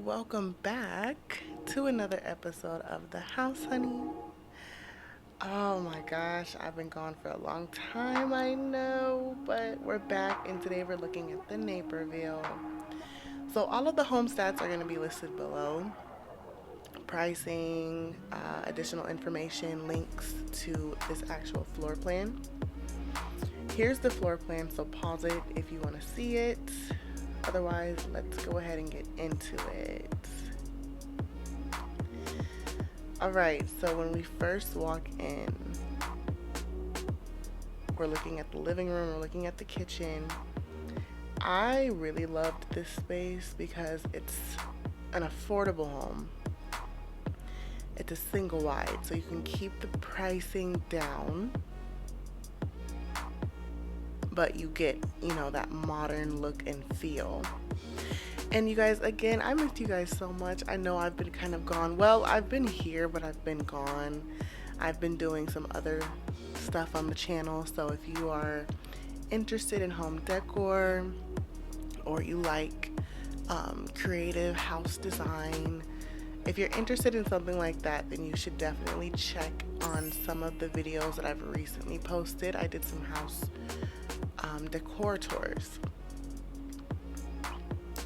welcome back to another episode of the House, honey. Oh my gosh, I've been gone for a long time, I know, but we're back, and today we're looking at the Naperville. So, all of the home stats are going to be listed below: pricing, additional information, links to this actual floor plan. Here's the floor plan, so pause it if you want to see it. Otherwise, let's go ahead and get into it. Alright, so when we first walk in, we're looking at the living room, we're looking at the kitchen. I really loved this space because it's an affordable home. It's a single wide, so you can keep the pricing down, but you get, that modern look and feel. And you guys, again, I missed you guys so much. I know I've been kind of gone. Well, I've been here, but I've been gone. I've been doing some other stuff on the channel. So if you are interested in home decor, or you like creative house design, if you're interested in something like that, then you should definitely check on some of the videos that I've recently posted. I did some house decor tours,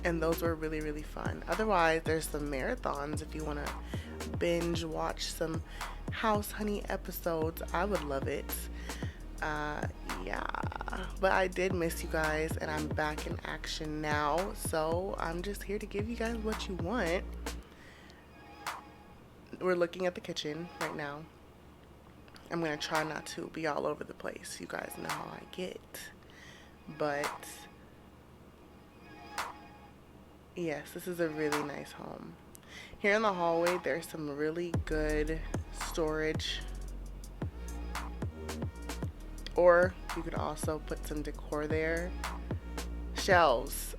and those were really, really fun. Otherwise, there's some marathons if you want to binge watch some House Honey episodes. I would love it. Yeah, but I did miss you guys, and I'm back in action now, so I'm just here to give you guys what you want. We're looking at the kitchen right now. I'm gonna try not to be all over the place. You guys know how I get, but yes, this is a really nice home. Here in the hallway, there's some really good storage, or you could also put some decor there. Shelves.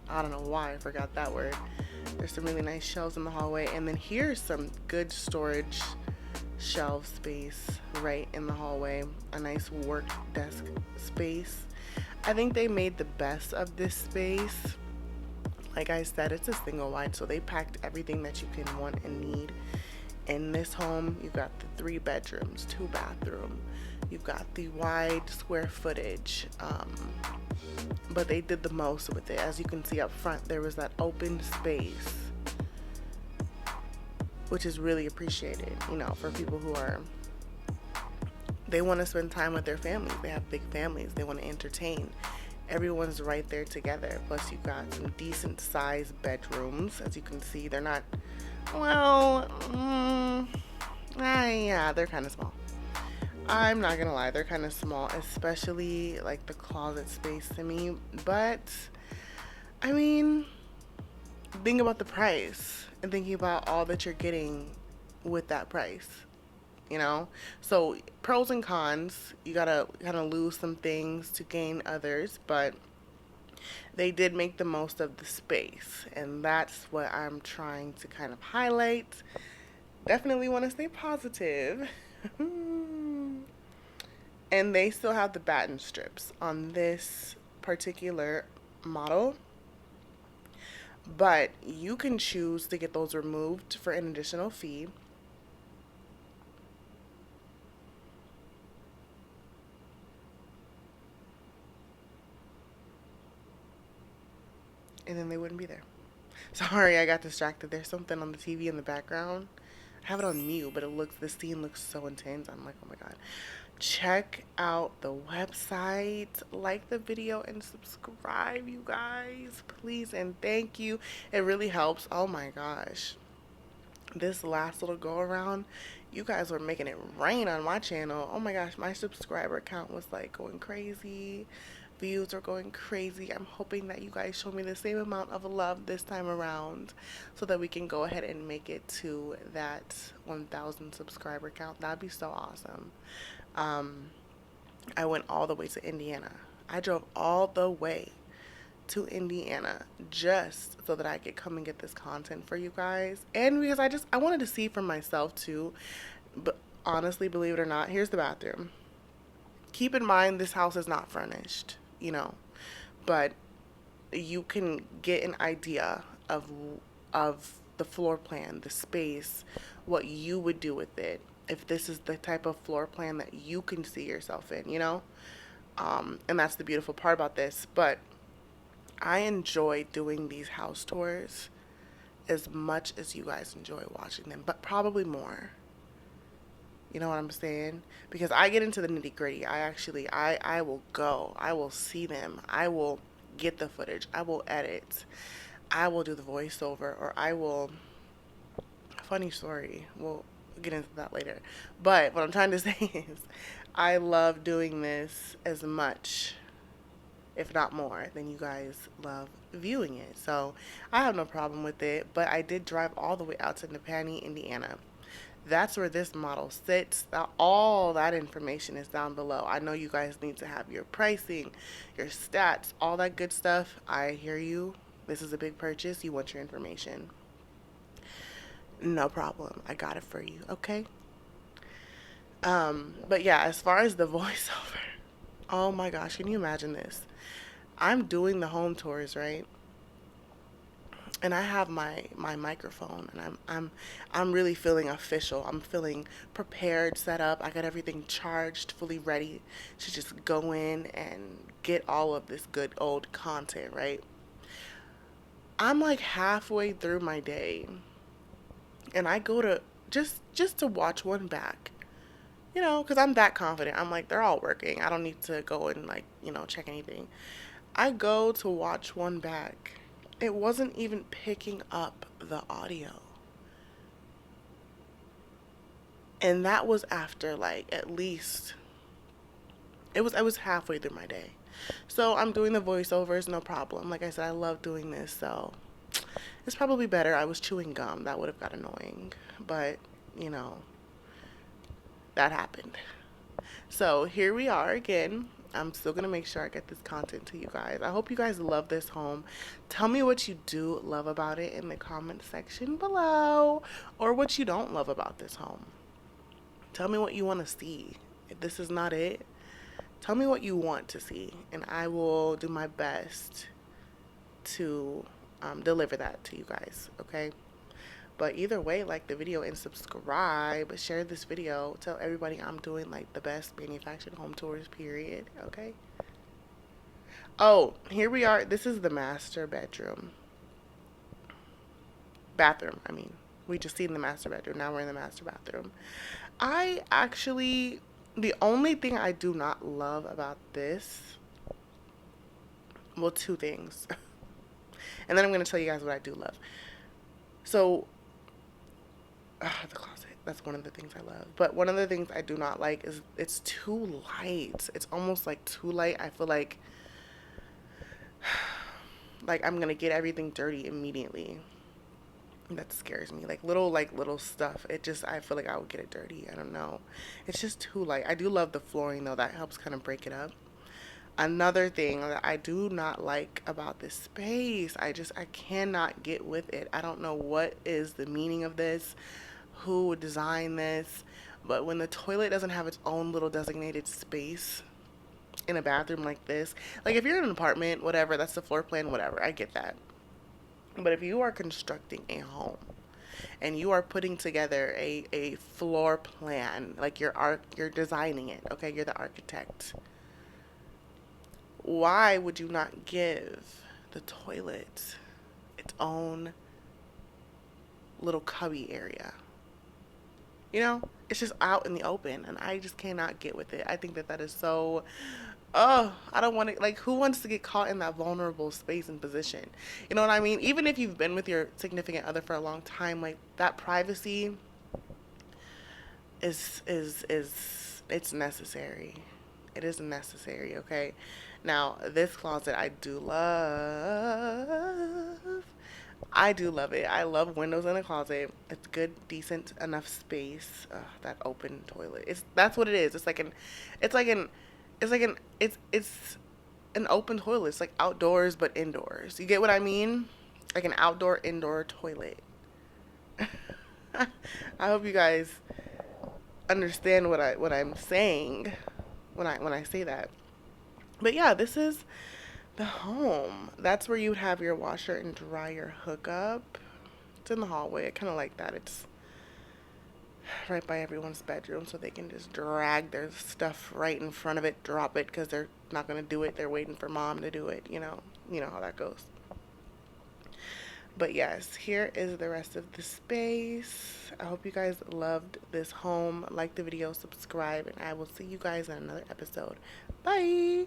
I don't know why I forgot that word. There's some really nice shelves in the hallway, and then here's some good storage shelf space right in the hallway. A nice work desk space. I think they made the best of this space. Like I said, it's a single wide, so they packed everything that you can want and need in this home. You've got the 3 bedrooms, 2 bathroom. You've got the wide square footage, but they did the most with it. As you can see up front, there was that open space, which is really appreciated, for people who they want to spend time with their families. They have big families. They want to entertain. Everyone's right there together. Plus, you've got some decent sized bedrooms. As you can see, they're not, yeah, they're kind of small. I'm not gonna lie, they're kind of small, especially like the closet space to me. But I mean, think about the price and thinking about all that you're getting with that price. So pros and cons, you gotta kind of lose some things to gain others, but they did make the most of the space, and that's what I'm trying to kind of highlight. Definitely want to stay positive. And they still have the batten strips on this particular model, but you can choose to get those removed for an additional fee. And then they wouldn't be there. Sorry, I got distracted. There's something on the TV in the background. I have it on mute, but the scene looks so intense. I'm like, oh my god. Check out the website, like the video, and subscribe, you guys. Please and thank you. It really helps. Oh my gosh. This last little go around, you guys were making it rain on my channel. Oh my gosh, my subscriber count was like going crazy. Views are going crazy. I'm hoping that you guys show me the same amount of love this time around so that we can go ahead and make it to that 1,000 subscriber count. That'd be so awesome. I went all the way to Indiana. I drove all the way to Indiana just so that I could come and get this content for you guys, and because I wanted to see for myself too. But honestly, believe it or not, here's the bathroom. Keep in mind, this house is not furnished, but you can get an idea of the floor plan, the space, what you would do with it if this is the type of floor plan that you can see yourself in, you know? And that's the beautiful part about this. But I enjoy doing these house tours as much as you guys enjoy watching them, but probably more. You know what I'm saying? Because I get into the nitty gritty. I will go. I will see them. I will get the footage. I will edit. I will do the voiceover, or I will. Funny story. We'll get into that later. But what I'm trying to say is, I love doing this as much, if not more, than you guys love viewing it. So I have no problem with it. But I did drive all the way out to Napanee, Indiana. That's where this model sits. All that information is down below. I know you guys need to have your pricing, your stats, all that good stuff. I hear you. This is a big purchase. You want your information. No problem. I got it for you. Okay. But yeah, as far as the voiceover, oh my gosh, can you imagine this? I'm doing the home tours, right? And I have my microphone, and I'm really feeling official. I'm feeling prepared, set up. I got everything charged, fully ready to just go in and get all of this good old content, right? I'm like halfway through my day, and I go to just to watch one back. You know, because I'm that confident. I'm like, they're all working. I don't need to go and, like, you know, check anything. I go to watch one back. It wasn't even picking up the audio. And that was after, like, at least I was halfway through my day. So I'm doing the voiceovers, no problem. Like I said, I love doing this, so it's probably better. I was chewing gum. That would have got annoying. But, you know, that happened. So here we are again. I'm still going to make sure I get this content to you guys. I hope you guys love this home. Tell me what you do love about it in the comment section below, or what you don't love about this home. Tell me what you want to see. If this is not it, tell me what you want to see, and I will do my best to deliver that to you guys, okay? But either way, like the video and subscribe. Share this video. Tell everybody I'm doing like the best manufactured home tours, period. Okay? Oh, here we are. This is the master bedroom. Bathroom, I mean. We just seen the master bedroom. Now we're in the master bathroom. I actually, the only thing I do not love about this, well, two things. And then I'm going to tell you guys what I do love. So, the closet. That's one of the things I love. But one of the things I do not like is it's too light. It's almost like too light. I feel like I'm gonna get everything dirty immediately. That scares me. Like little stuff. I feel like I would get it dirty. I don't know. It's just too light. I do love the flooring though. That helps kind of break it up. Another thing that I do not like about this space, I cannot get with it. I don't know what is the meaning of this. Who would design this? But when the toilet doesn't have its own little designated space in a bathroom like this, like if you're in an apartment, whatever, that's the floor plan, whatever, I get that. But if you are constructing a home and you are putting together a floor plan, like you're designing it, okay, you're the architect, why would you not give the toilet its own little cubby area? You know, it's just out in the open, and I just cannot get with it. I think that is so, I don't want to, like, who wants to get caught in that vulnerable space and position? You know what I mean? Even if you've been with your significant other for a long time, like, that privacy is it's necessary. It is necessary, okay? Now, this closet I do love. I do love it. I love windows in a closet. It's good, decent enough space. That open toilet. That's what it is. It's an open toilet. It's like outdoors but indoors. You get what I mean? Like an outdoor indoor toilet. I hope you guys understand what I'm saying when I say that. But yeah, this is the home. That's where you would have your washer and dryer hookup. It's in the hallway. I kind of like that. It's right by everyone's bedroom so they can just drag their stuff right in front of it, drop it because they're not going to do it. They're waiting for mom to do it, you know. You know how that goes. But yes, here is the rest of the space. I hope you guys loved this home. Like the video, subscribe, and I will see you guys in another episode. Bye.